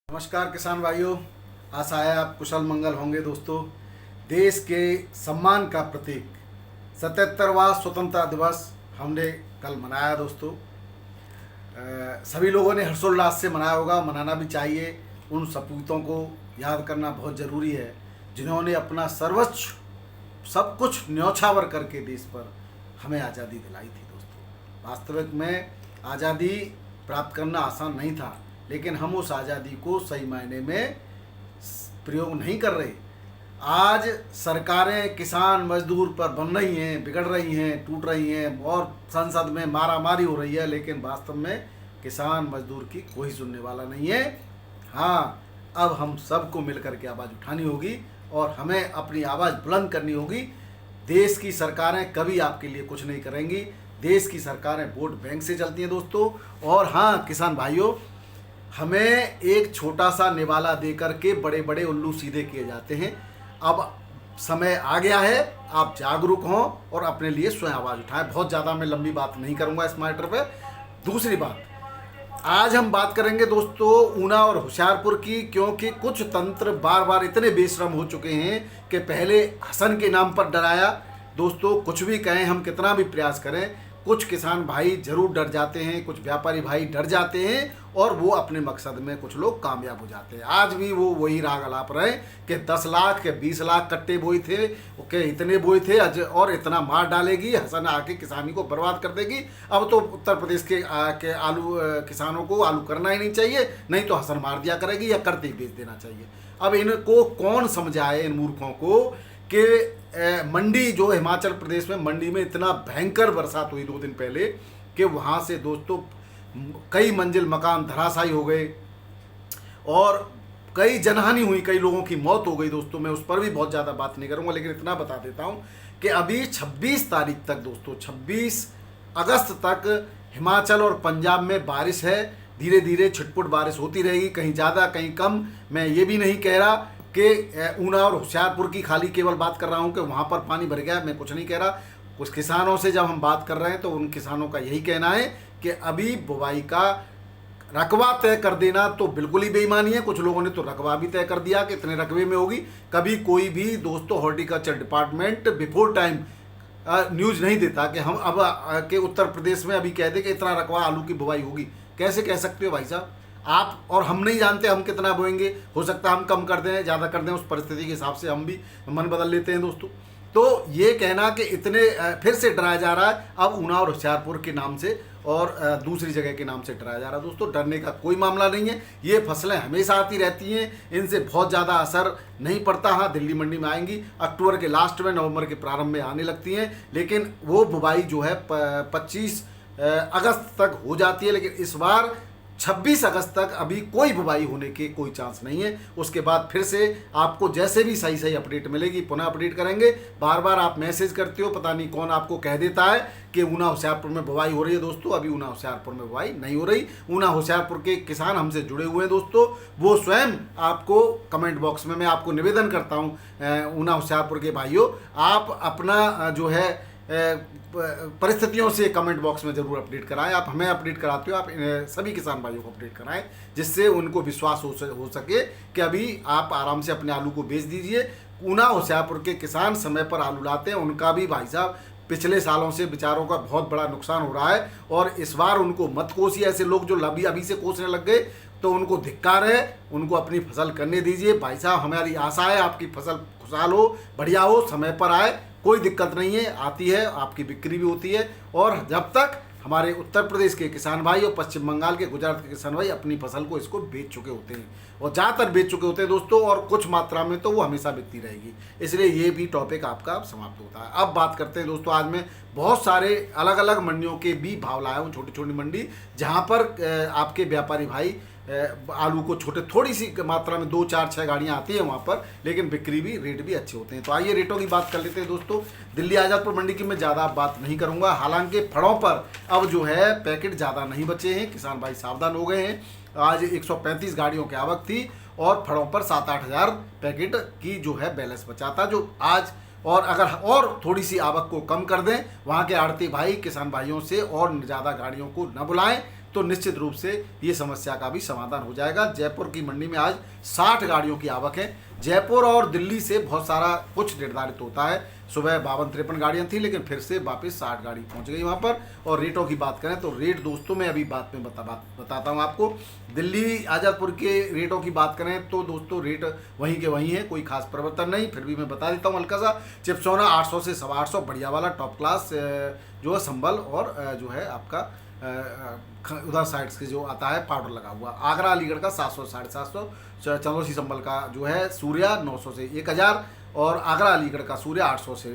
नमस्कार किसान भाइयों, आशा है आप कुशल मंगल होंगे। दोस्तों, देश के सम्मान का प्रतीक 77वां स्वतंत्रता दिवस हमने कल मनाया। दोस्तों, सभी लोगों ने हर्षोल्लास से मनाया होगा, मनाना भी चाहिए। उन सपूतों को याद करना बहुत ज़रूरी है जिन्होंने अपना सर्वोच्च सब कुछ न्यौछावर करके देश पर हमें आज़ादी दिलाई थी। दोस्तों, वास्तविक में आज़ादी प्राप्त करना आसान नहीं था, लेकिन हम उस आज़ादी को सही मायने में प्रयोग नहीं कर रहे। आज सरकारें किसान मजदूर पर बन रही हैं, बिगड़ रही हैं, टूट रही हैं और संसद में मारामारी हो रही है, लेकिन वास्तव में किसान मजदूर की कोई सुनने वाला नहीं है। हाँ, अब हम सबको मिलकर के आवाज़ उठानी होगी और हमें अपनी आवाज़ बुलंद करनी होगी। देश की सरकारें कभी आपके लिए कुछ नहीं करेंगी। देश की सरकारें वोट बैंक से चलती हैं दोस्तों। और हाँ किसान भाइयों, हमें एक छोटा सा निवाला देकर के बड़े बड़े उल्लू सीधे किए जाते हैं। अब समय आ गया है, आप जागरूक हों और अपने लिए स्वयं आवाज़ उठाएं। बहुत ज़्यादा मैं लंबी बात नहीं करूंगा इस मैटर पे। दूसरी बात, आज हम बात करेंगे दोस्तों ऊना और होशियारपुर की, क्योंकि कुछ तंत्र बार बार इतने बेशरम हो चुके हैं कि पहले हसन के नाम पर डराया। दोस्तों, कुछ भी कहें, हम कितना भी प्रयास करें, कुछ किसान भाई जरूर डर जाते हैं, कुछ व्यापारी भाई डर जाते हैं और वो अपने मकसद में कुछ लोग कामयाब हो जाते हैं। आज भी वो वही राग अलाप रहे कि 10 लाख के 20 लाख कट्टे बोए थे, ओके इतने बोए थे और इतना मार डालेगी, हसन आके किसानी को बर्बाद कर देगी। अब तो उत्तर प्रदेश के आलू किसानों को आलू करना ही नहीं चाहिए, नहीं तो हसन मार दिया करेगी या करते ही बेच देना चाहिए। अब इनको कौन समझाए, इन मूर्खों को, कि मंडी जो हिमाचल प्रदेश में मंडी में इतना भयंकर बरसात हुई 2 दिन पहले कि वहाँ से दोस्तों कई मंजिल मकान धराशायी हो गए और कई जनहानि हुई, कई लोगों की मौत हो गई। दोस्तों, मैं उस पर भी बहुत ज़्यादा बात नहीं करूँगा, लेकिन इतना बता देता हूँ कि अभी 26 तारीख तक दोस्तों, 26 अगस्त तक हिमाचल और पंजाब में बारिश है। धीरे धीरे छिटपुट बारिश होती रहेगी, कहीं ज़्यादा कहीं कम। मैं ये भी नहीं कह रहा कि ऊना और होशियारपुर की खाली केवल बात कर रहा हूँ कि वहाँ पर पानी भर गया, मैं कुछ नहीं कह रहा। कुछ किसानों से जब हम बात कर रहे हैं तो उन किसानों का यही कहना है कि अभी बुवाई का रकबा तय कर देना तो बिल्कुल ही बेईमानी है। कुछ लोगों ने तो रकबा भी तय कर दिया कि इतने रकबे में होगी। कभी कोई भी दोस्तों horticulture department before time news नहीं देता कि हम अब के उत्तर प्रदेश में अभी कह दें कि इतना रकबा आलू की बुवाई होगी। कैसे कह सकते हो भाई साहब आप? और हम नहीं जानते हम कितना बोएंगे, हो सकता है हम कम कर दें, ज़्यादा कर दें, उस परिस्थिति के हिसाब से हम भी मन बदल लेते हैं दोस्तों। तो ये कहना कि इतने फिर से डराया जा रहा है अब ऊना और होशियारपुर के नाम से और दूसरी जगह के नाम से डराया जा रहा है। दोस्तों, डरने का कोई मामला नहीं है। ये फसलें हमेशा आती रहती हैं, इनसे बहुत ज़्यादा असर नहीं पड़ता। हाँ, दिल्ली मंडी में आएंगी, अक्टूबर के लास्ट में, नवंबर के प्रारंभ में आने लगती हैं, लेकिन वो बुवाई जो है 25 अगस्त तक हो जाती है। लेकिन इस बार 26 अगस्त तक अभी कोई बुवाई होने के कोई चांस नहीं है। उसके बाद फिर से आपको जैसे भी सही सही अपडेट मिलेगी पुनः अपडेट करेंगे। बार बार आप मैसेज करते हो, पता नहीं कौन आपको कह देता है कि ऊना होशियारपुर में बुवाई हो रही है। दोस्तों, अभी ऊना होशियारपुर में बुवाई नहीं हो रही। ऊना होशियारपुर के किसान हमसे जुड़े हुए हैं दोस्तों, वो स्वयं आपको कमेंट बॉक्स में मैं आपको निवेदन करता हूँ ऊना होशियारपुर के भाइयों, आप अपना जो है परिस्थितियों से कमेंट बॉक्स में ज़रूर अपडेट कराएं। आप हमें अपडेट कराते हो, आप सभी किसान भाइयों को अपडेट कराएं, जिससे उनको विश्वास हो सके कि अभी आप आराम से अपने आलू को बेच दीजिए। ऊना होशियारपुर के किसान समय पर आलू लाते हैं, उनका भी भाई साहब पिछले सालों से बेचारों का बहुत बड़ा नुकसान हो रहा है और इस बार उनको मत कोसिए। ऐसे लोग जो अभी से कोसने लग गए तो उनको धिक्कार है, उनको अपनी फसल करने दीजिए। भाई साहब, हमारी आशा है आपकी फसल खुशहाल हो, बढ़िया हो, समय पर आए, कोई दिक्कत नहीं है, आती है, आपकी बिक्री भी होती है। और जब तक हमारे उत्तर प्रदेश के किसान भाई और पश्चिम बंगाल के, गुजरात के किसान भाई अपनी फसल को इसको बेच चुके होते हैं और ज़्यादातर बेच चुके होते हैं दोस्तों, और कुछ मात्रा में तो वो हमेशा बिकती रहेगी। इसलिए ये भी टॉपिक आपका अब समाप्त होता है। अब बात करते हैं दोस्तों, आज मैं बहुत सारे अलग अलग मंडियों के भी भाव लाया हूँ, छोटी छोटी मंडी जहाँ पर आपके व्यापारी भाई आलू को थोड़ी सी मात्रा में 2 4 6 गाड़ियाँ आती हैं वहाँ पर, लेकिन बिक्री भी रेट भी अच्छे होते हैं। तो आइए रेटों की बात कर लेते हैं दोस्तों। दिल्ली आज़ादपुर मंडी की मैं ज़्यादा बात नहीं करूँगा, हालांकि फड़ों पर अब जो है पैकेट ज़्यादा नहीं बचे हैं, किसान भाई सावधान हो गए हैं। आज 135 गाड़ियों की आवक थी और फड़ों पर 7-8 हज़ार पैकेट की जो है बैलेंस बचा था, जो आज और अगर और थोड़ी सी आवक को कम कर दें, वहाँ के आड़ती भाई किसान भाइयों से और ज़्यादा गाड़ियों को न बुलाएं तो निश्चित रूप से ये समस्या का भी समाधान हो जाएगा। जयपुर की मंडी में आज 60 गाड़ियों की आवक है। जयपुर और दिल्ली से बहुत सारा कुछ निर्धारित होता है। सुबह 52-53 गाड़ियाँ थी, लेकिन फिर से वापस 60 गाड़ी पहुंच गई वहाँ पर। और रेटों की बात करें तो रेट दोस्तों मैं अभी बात में बताता हूँ आपको। दिल्ली आज़ादपुर के रेटों की बात करें तो दोस्तों रेट वहीं के वहीं है, कोई खास परिवर्तन नहीं। फिर भी मैं बता देता हूँ हल्का सा। चिप्सोना 800 से 850 बढ़िया वाला टॉप क्लास जो है संभल, और जो है आपका उधर साइड से जो आता है पाउडर लगा हुआ। आगरा अलीगढ़ का 700 750। चंदौसी संभल का जो है सूर्या 900 से 1000, और आगरा अलीगढ़ का सूर्या 800 से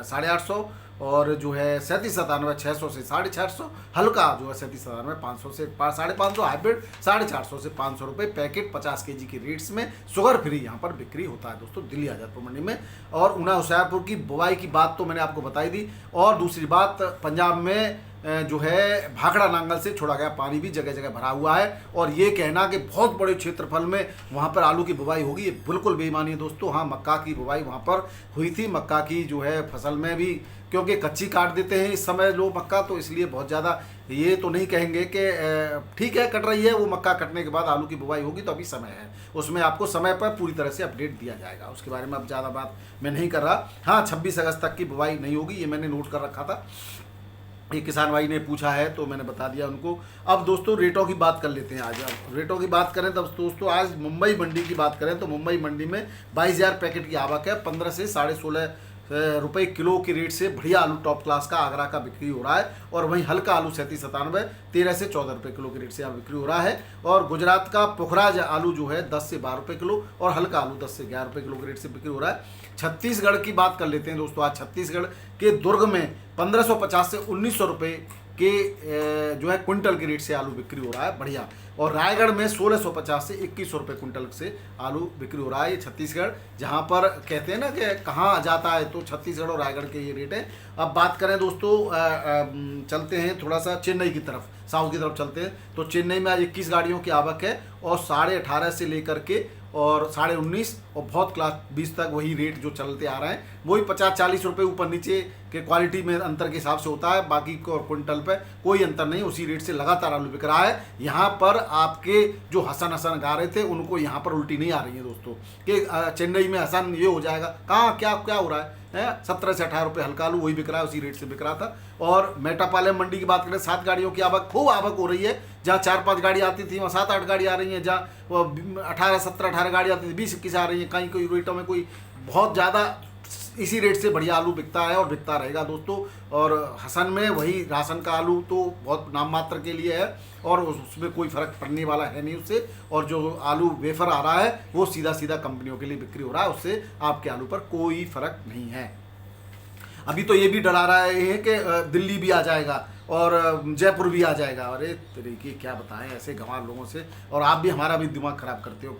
850, और जो है 3797 600 से 650। हल्का जो है 3797 500 से 550। हाइब्रिड 450 से 500 रुपये पैकेट 50 kg की रेट्स में शुगर फ्री यहाँ पर बिक्री होता है दोस्तों दिल्ली आज़ादपुर मंडी में। और ऊना होशियारपुर की बुवाई की बात तो मैंने आपको बताई दी। और दूसरी बात, पंजाब में जो है भाखड़ा नांगल से छोड़ा गया पानी भी जगह जगह भरा हुआ है। और ये कहना कि बहुत बड़े क्षेत्रफल में वहाँ पर आलू की बुवाई होगी, ये बिल्कुल बेईमानी है दोस्तों। हाँ, मक्का की बुवाई वहाँ पर हुई थी। मक्का की जो है फसल में भी, क्योंकि कच्ची काट देते हैं इस समय लोग मक्का, तो इसलिए बहुत ज़्यादा ये तो नहीं कहेंगे कि ठीक है कट रही है, वो मक्का कटने के बाद आलू की बुवाई होगी, तो अभी समय है। उसमें आपको समय पर पूरी तरह से अपडेट दिया जाएगा, उसके बारे में अब ज़्यादा बात मैं नहीं कर रहा। हाँ, 26 अगस्त तक की बुवाई नहीं होगी, ये मैंने नोट कर रखा था। एक किसान भाई ने पूछा है तो मैंने बता दिया उनको। अब दोस्तों रेटों की बात कर लेते हैं। आज अब रेटों की बात करें तब दोस्तों आज मुंबई मंडी की बात करें तो मुंबई मंडी में 22,000 पैकेट की आवक है। 15 से 16.5 रुपये किलो की रेट से बढ़िया आलू टॉप क्लास का आगरा का बिक्री हो रहा है। और वहीं हल्का आलू 3797 13 से 14 रुपये किलो की रेट से बिक्री हो रहा है। और गुजरात का पुखराज आलू जो है 10 से 12 रुपये किलो, और हल्का आलू 10 से 11 रुपये किलो की रेट से बिक्री हो रहा है। छत्तीसगढ़ की बात कर लेते हैं दोस्तों। आज छत्तीसगढ़ के दुर्ग में 1550 से 1900 रुपये के जो है क्विंटल की रेट से आलू बिक्री हो रहा है बढ़िया। और रायगढ़ में 1650 से 2100 रुपये क्विंटल से आलू बिक्री हो रहा है। ये छत्तीसगढ़ जहाँ पर कहते हैं ना कि कहाँ जाता है, तो छत्तीसगढ़ और रायगढ़ के ये रेट है। अब बात करें दोस्तों, चलते हैं थोड़ा सा चेन्नई की तरफ, साउथ की तरफ चलते हैं। तो चेन्नई में आज 21 गाड़ियों की आवक है, और 18.5 से लेकर के और 19.5 और बहुत क्लास 20 तक वही रेट जो चलते आ रहे हैं। वही 50-40 रुपये ऊपर नीचे के क्वालिटी में अंतर के हिसाब से होता है, बाकी क्विंटल पे कोई अंतर नहीं, उसी रेट से लगातार आलू बिक रहा है। यहाँ पर आपके जो हसन गा रहे थे उनको यहाँ पर उल्टी नहीं आ रही है दोस्तों कि चेन्नई में हसन ये हो जाएगा। कहाँ क्या क्या हो रहा है 17 से 18 रुपये हल्का आलू वही बिक रहा है, उसी रेट से बिक रहा था। और मेटापालम मंडी की बात करें, 7 गाड़ियों की आवक, खूब आवक हो रही है। जहाँ 4-5 गाड़ी आती थी वहाँ 7-8 गाड़ी आ रही हैं। जहाँ 18 गाड़ी आती थी 20-21 आ रही हैं। कहीं कोई रेटों में कोई बहुत ज़्यादा इसी रेट से बढ़िया आलू बिकता है और बिकता रहेगा दोस्तों। और हसन में वही राशन का आलू तो बहुत नाम मात्र के लिए है, और उसमें कोई फ़र्क पड़ने वाला है नहीं उससे। और जो आलू वेफर आ रहा है वो सीधा सीधा कंपनियों के लिए बिक्री हो रहा है, उससे आपके आलू पर कोई फ़र्क नहीं है। अभी तो ये भी डरा रहे हैं कि दिल्ली भी आ जाएगा और जयपुर भी आ जाएगा। अरे तरीके क्या बताएं ऐसे गंवार लोगों से, और आप भी हमारा भी दिमाग ख़राब करते हो।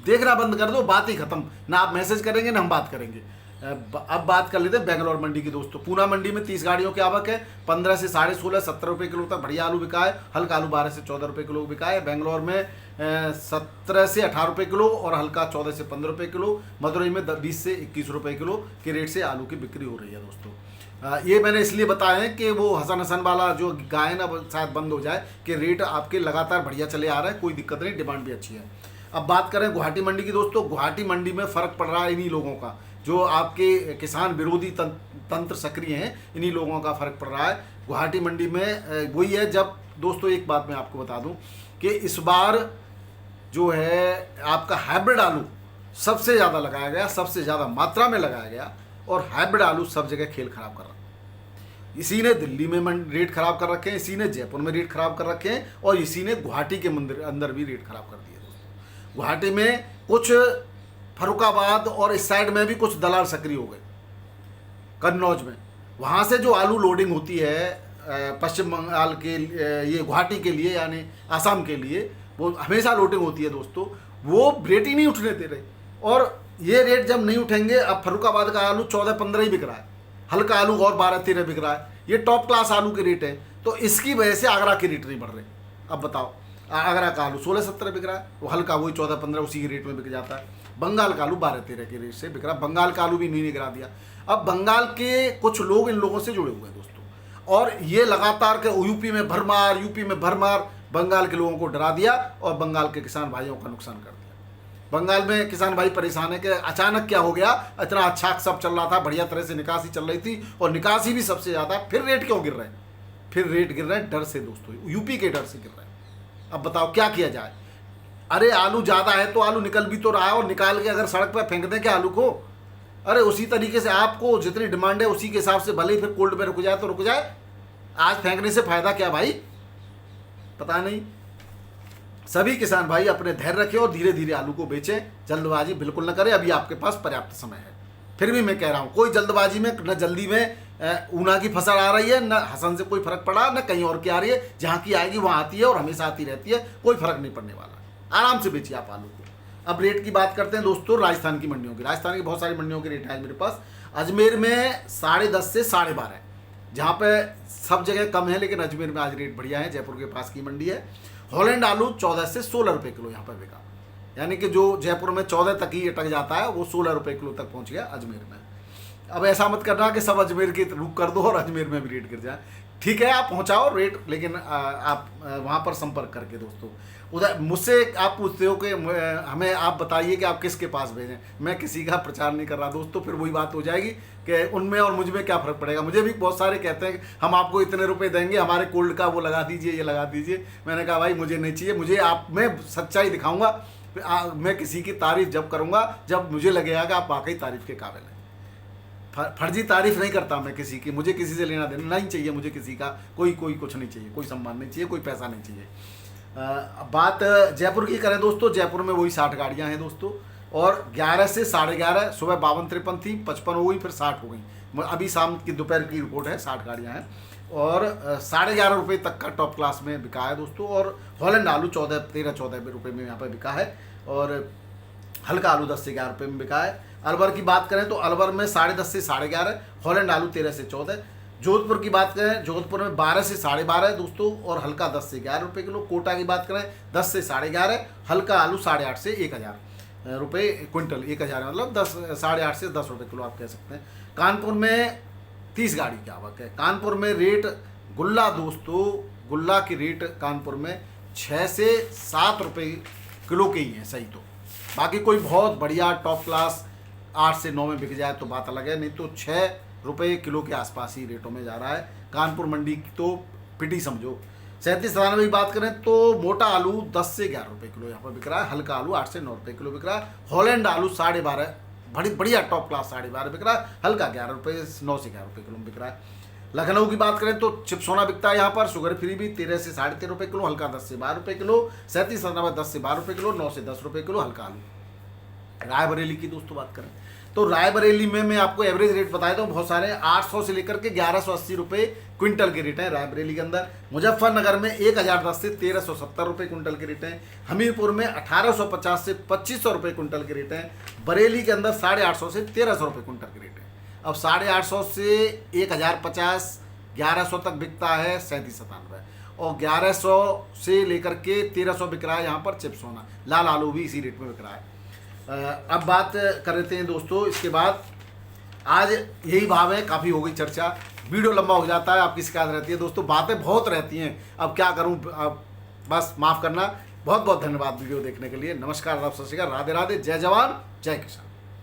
देखना बंद कर दो, बात ही ख़त्म, ना आप मैसेज करेंगे ना हम बात करेंगे। अब बात कर लेते हैं बेंगलोर मंडी की दोस्तों। पूना मंडी में 30 गाड़ियों की आवक है। 15 से 16.5 17 रुपये किलो तक बढ़िया आलू बिका है। हल्का आलू 12 से 14 रुपये किलो बिका है। बेंगलोर में 17 से 18 रुपये किलो और हल्का 14 से 15 रुपये किलो। मदुरई में 20 से 21 रुपये किलो के रेट से आलू की बिक्री हो रही है दोस्तों। ये मैंने इसलिए बताया है कि वो हसन वाला जो गाय ना शायद बंद हो जाए, कि रेट आपके लगातार बढ़िया चले आ रहे हैं, कोई दिक्कत नहीं, डिमांड भी अच्छी है। अब बात करें गुवाहाटी मंडी की दोस्तों। गुवाहाटी मंडी में फ़र्क पड़ रहा है इन्हीं लोगों का, जो आपके किसान विरोधी तंत्र सक्रिय हैं, इन्हीं लोगों का फ़र्क पड़ रहा है गुवाहाटी मंडी में। वही है, जब दोस्तों एक बात मैं आपको बता दूं कि इस बार जो है आपका हाइब्रिड आलू सबसे ज़्यादा लगाया गया, सबसे ज़्यादा मात्रा में लगाया गया, और हाइब्रिड आलू सब जगह खेल खराब कर रहा है। इसी ने दिल्ली में रेट खराब कर रखे हैं, इसी ने जयपुर में रेट खराब कर रखे हैं, और इसी ने गुवाहाटी के अंदर भी रेट खराब कर दिए दोस्तों। गुवाहाटी में कुछ, फरुखाबाद और इस साइड में भी कुछ दलाल सक्रिय हो गए। कन्नौज में वहाँ से जो आलू लोडिंग होती है पश्चिम बंगाल के ये गुवाहाटी के लिए यानी आसाम के लिए, वो हमेशा लोडिंग होती है दोस्तों। वो रेट ही नहीं उठने दे रहे, और ये रेट जब नहीं उठेंगे, अब फरुखाबाद का आलू 14-15 ही बिक रहा है, हल्का आलू और 12-13 बिक रहा है। ये टॉप क्लास आलू के रेट है, तो इसकी वजह से आगरा के रेट नहीं बढ़ रहे। अब बताओ, आगरा का आलू 16-17 बिक रहा है, वो हल्का वही 14-15 उसी के रेट में बिक जाता है। बंगाल का आलू 12-13 के रेट से बिक रहा है। बंगाल का आलू भी नहीं गिरा दिया। अब बंगाल के कुछ लोग इन लोगों से जुड़े हुए हैं दोस्तों, और ये लगातार के यूपी में भरमार, यूपी में भरमार, बंगाल के लोगों को डरा दिया और बंगाल के किसान भाइयों का नुकसान कर दिया। बंगाल में किसान भाई परेशान है कि अचानक क्या हो गया, इतना अच्छा सब चल रहा था, बढ़िया तरह से निकासी चल रही थी और निकासी भी सबसे ज़्यादा, फिर रेट क्यों गिर रहे हैं? फिर रेट गिर रहे हैं डर से दोस्तों, यूपी के डर से गिर रहे हैं। अब बताओ क्या किया जाए? अरे आलू ज़्यादा है तो आलू निकल भी तो रहा है, और निकाल के अगर सड़क पर फेंक दें क्या आलू को? अरे उसी तरीके से आपको जितनी डिमांड है उसी के हिसाब से भले ही फिर कोल्ड में रुक जाए तो रुक जाए। आज फेंकने से फायदा क्या भाई? पता नहीं। सभी किसान भाई अपने धैर्य रखें और धीरे धीरे आलू को बेचें, जल्दबाजी बिल्कुल न करें। अभी आपके पास पर्याप्त समय है। फिर भी मैं कह रहा हूँ, कोई जल्दबाजी में न जल्दी में ऊना की फसल आ रही है, न हसन से कोई फर्क पड़ा, न कहीं और की आ रही है। जहाँ की आएगी वहाँ आती है और हमेशा आती रहती है, कोई फर्क नहीं पड़ने वाला। आराम से बेचिए आप आलू को। अब रेट की बात करते हैं दोस्तों राजस्थान की मंडियों की। राजस्थान की बहुत सारी मंडियों के रेट है मेरे पास। अजमेर में 10.5 से 12.5, जहाँ पे सब जगह कम है, लेकिन अजमेर में आज रेट बढ़िया है। जयपुर के पास की मंडी है। हॉलैंड आलू 14 से 16 रुपये किलो यहाँ पर बिका, यानी कि जो जयपुर में 14 तक ही अटक जाता है वो 16 रुपये किलो तक पहुँच गया अजमेर में। अब ऐसा मत करना कि सब अजमेर की रुक कर दो और अजमेर में भी रेट गिर जाए। ठीक है, आप पहुँचाओ रेट, लेकिन आप वहाँ पर संपर्क करके दोस्तों। उधर मुझसे आप पूछते हो कि हमें आप बताइए कि आप किसके पास भेजें। मैं किसी का प्रचार नहीं कर रहा दोस्तों, फिर वही बात हो जाएगी कि उनमें और मुझ में क्या फ़र्क पड़ेगा। मुझे भी बहुत सारे कहते हैं कि हम आपको इतने रुपए देंगे, हमारे कोल्ड का वो लगा दीजिए, ये लगा दीजिए। मैंने कहा भाई मुझे नहीं चाहिए, मुझे आप मैं सच्चाई दिखाऊंगा। मैं किसी की तारीफ़ जब करूँगा जब मुझे लगेगा कि आप वाकई तारीफ़ के काबिल हैं। फर्जी तारीफ़ नहीं करता मैं किसी की, मुझे किसी से लेना देना नहीं चाहिए, मुझे किसी का कोई कुछ नहीं चाहिए, कोई सम्मान नहीं चाहिए, कोई पैसा नहीं चाहिए। बात जयपुर की करें दोस्तों, जयपुर में वही 60 गाड़ियाँ हैं दोस्तों, और 11 से 11:30, सुबह 52-53 थी, 55 हो गई, फिर 60 हो गई। अभी शाम की दोपहर की रिपोर्ट है, 60 गाड़ियाँ हैं और 11.5 रुपये तक का टॉप क्लास में बिका है दोस्तों। और हॉलैंड आलू 13-14 रुपये में यहाँ पर बिका है, और हल्का आलू 10 से 11 रुपये में बिका है। अलवर की बात करें तो अलवर में 10.5 से 11.5, हॉलैंड आलू 13 से 14। जोधपुर की बात करें, जोधपुर में 12 से 12.5 दोस्तों, और हल्का 10 से 11 रुपये किलो। कोटा की बात करें 10 से 11.5, हल्का आलू 8.5 से 1,000 रुपये क्विंटल। 1,000 मतलब 8.5 से 10 रुपये किलो आप कह सकते हैं। कानपुर में 30 गाड़ी की आवक है। कानपुर में रेट गुल्ला दोस्तों, गुल्ला की रेट कानपुर में 6 से 7 रुपये किलो के ही हैं सही तो। बाकी कोई बहुत बढ़िया टॉप क्लास 8 से 9 में बिक जाए तो बात अलग है, नहीं तो 6 रुपये किलो के आसपास ही रेटों में जा रहा है कानपुर मंडी की, तो पिटी समझो। 37-97 की बात करें तो मोटा आलू 10 से 11 रुपये किलो यहाँ पर बिक रहा है। हल्का आलू 8 से 9 रुपये किलो बिक रहा है। हॉलैंड आलू 12.5, बढ़िया टॉप क्लास 12.5 बिक रहा है। हल्का 11 रुपये 9 से 11 रुपये किलो में बिक रहा है। लखनऊ की बात करें तो चिप्सोना बिकता है यहाँ पर, शुगर फ्री भी 13 से 13.5 रुपये किलो, हल्का 10 से 12 रुपये किलो। 37-97 10 से 12 रुपये किलो, 9 से 10 रुपये किलो हल्का आलू। रायबरेली की दोस्तों बात करें तो रायबरेली में मैं आपको एवरेज रेट बताया तो बहुत सारे 800 से लेकर के 1180 रुपये क्विंटल के रेट हैं रायबरेली के अंदर। मुजफ्फरनगर में 1010 से 1370 रुपये क्विंटल के रेट हैं। हमीरपुर में 1850 से 2500 रुपये क्विंटल के रेट हैं। बरेली के अंदर 850 से 1300 रुपये क्विंटल के रेट हैं। अब 850 से 1050 1100 तक बिकता है 37-97, और 1100 से लेकर के 1300 बिक रहा है यहाँ पर चिप्सोना। लाल आलू भी इसी रेट में बिक रहा है। अब बात कर लेते हैं दोस्तों, इसके बाद आज यही भाव है, काफ़ी हो गई चर्चा, वीडियो लंबा हो जाता है, आपकी शिकायत रहती है दोस्तों, बातें बहुत रहती हैं, अब क्या करूं, अब बस माफ़ करना। बहुत बहुत धन्यवाद वीडियो देखने के लिए। नमस्कार, सत श्री अकाल, राधे राधे, जय जवान जय किसान।